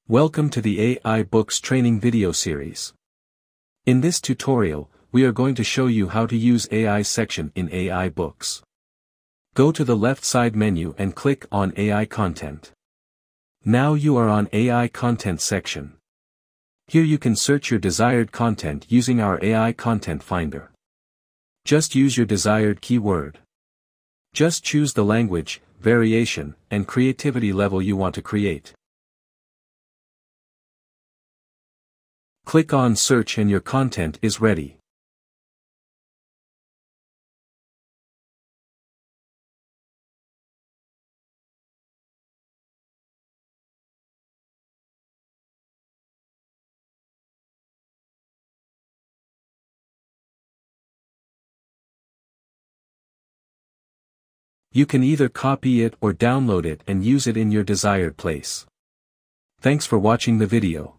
Welcome to the AI Books training video series. In this tutorial, we are going to show you how to use AI section in AI Books. Go to the left side menu and click on AI Content. Now you are on AI Content section. Here you can search your desired content using our AI Content Finder. Just use your desired keyword. Just choose the language, variation, and creativity level you want to create. Click on Search and your content is ready. You can either copy it or download it and use it in your desired place. Thanks for watching the video.